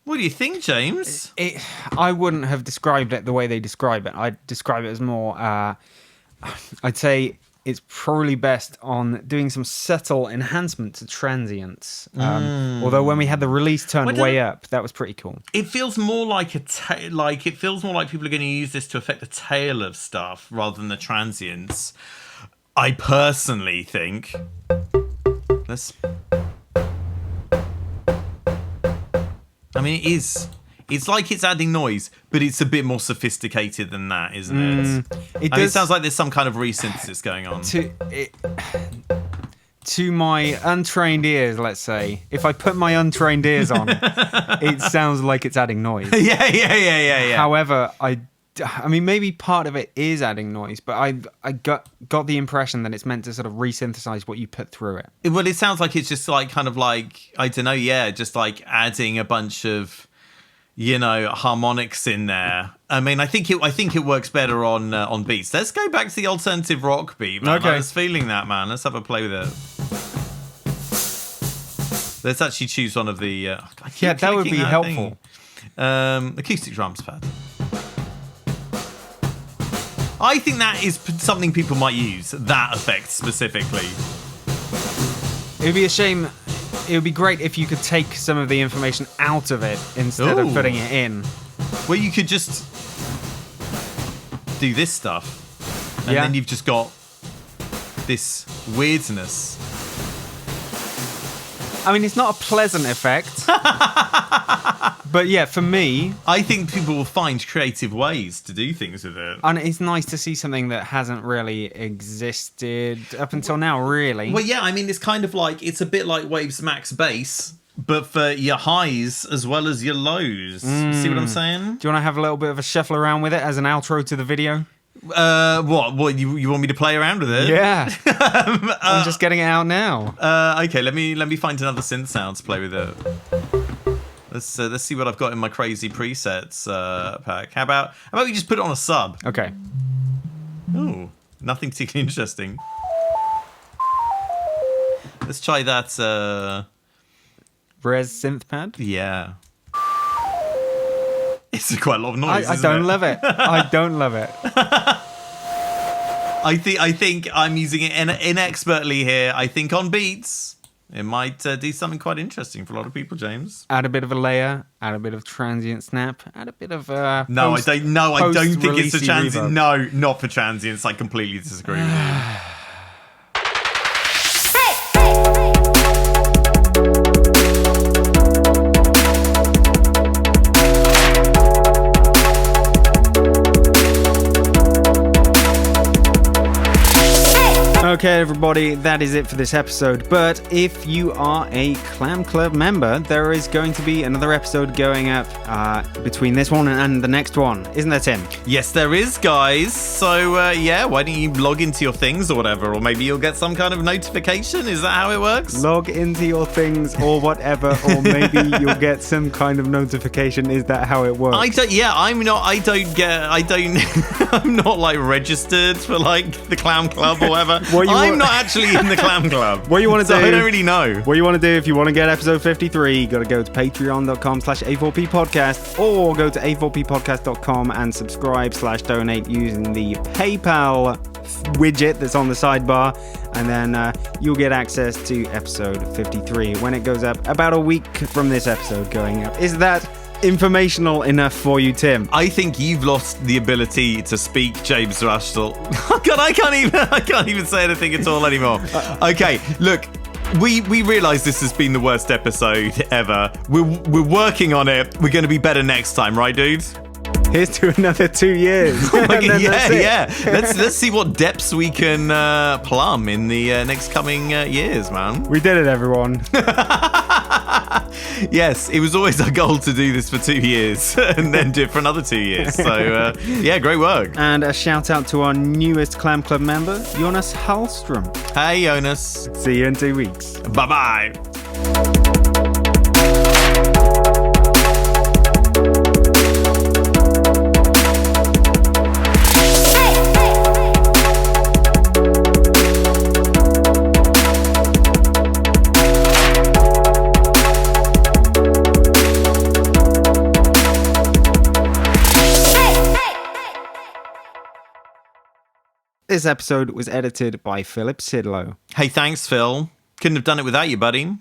What do you think, James? I wouldn't have described it the way they describe it. I'd describe it as more, I'd say it's probably best on doing some subtle enhancement to transients. Although when we had the release turned way up, that was pretty cool. It feels more like it feels more like people are going to use this to affect the tail of stuff rather than the transients. I personally think. I mean, it is. It's like it's adding noise, but it's a bit more sophisticated than that, isn't it? It sounds like there's some kind of resynthesis going on. To my untrained ears, let's say, if I put my untrained ears on, it sounds like it's adding noise. Yeah. However, I I mean, maybe part of it is adding noise, but I got the impression that it's meant to sort of re-synthesize what you put through it. Well, it sounds like it's just like kind of like, I don't know, yeah, just like adding a bunch of, harmonics in there. I mean, I think it works better on beats. Let's go back to the alternative rock beat, man. Okay. I was feeling that, man. Let's have a play with it. Let's actually choose one of the... that would be helpful. Acoustic drums pad. I think that is something people might use, that effect specifically. It would be a shame. It would be great if you could take some of the information out of it instead of putting it in. Well, you could just do this stuff, and then you've just got this weirdness. I mean, it's not a pleasant effect. But yeah, for me... I think people will find creative ways to do things with it. And it's nice to see something that hasn't really existed up until now, really. Well, yeah, I mean, it's kind of like... It's a bit like Waves Max Bass, but for your highs as well as your lows. See what I'm saying? Do you want to have a little bit of a shuffle around with it as an outro to the video? What you want me to play around with it? Yeah. I'm just getting it out now. Okay, let me find another synth sound to play with it. Let's see what I've got in my crazy presets pack. How about we just put it on a sub? Okay. Ooh, nothing particularly interesting. Let's try that. Res synth pad? Yeah. It's quite a lot of noise. I don't love it. I don't love it. I think I'm using it inexpertly here. I think on beats, it might do something quite interesting for a lot of people, James. Add a bit of a layer, add a bit of transient snap, add a bit of I don't think it's a transient. Reverb. No, not for transients. I completely disagree with you. Okay, everybody, that is it for this episode. But if you are a Clam Club member, there is going to be another episode going up between this one and the next one. Isn't there, Tim? Yes, there is, guys. So, why don't you log into your things or whatever? Or maybe you'll get some kind of notification. Is that how it works? Log into your things or whatever, or maybe you'll get some kind of notification. Is that how it works? I'm not like registered for like the Clam Club or whatever. I'm not actually in the Clam Club. What you want to do? I don't really know. What you want to do if you want to get episode 53, you got to go to patreon.com/A4P podcast or go to a4ppodcast.com and subscribe/donate using the PayPal widget that's on the sidebar, and then you'll get access to episode 53 when it goes up about a week from this episode going up. Is that informational enough for you, Tim? I think you've lost the ability to speak, James Russell. Oh God, I can't even say anything at all anymore. Okay, look, we realise this has been the worst episode ever. We're working on it. We're going to be better next time, right, dudes? Here's to another 2 years. Yeah. Let's see what depths we can plumb in the next coming years, man. We did it, everyone. Yes, it was always our goal to do this for 2 years and then do it for another 2 years. So, great work. And a shout out to our newest Clam Club member, Jonas Hallström. Hey, Jonas. See you in 2 weeks. Bye-bye. This episode was edited by Philip Sidlow. Hey, thanks, Phil. Couldn't have done it without you, buddy.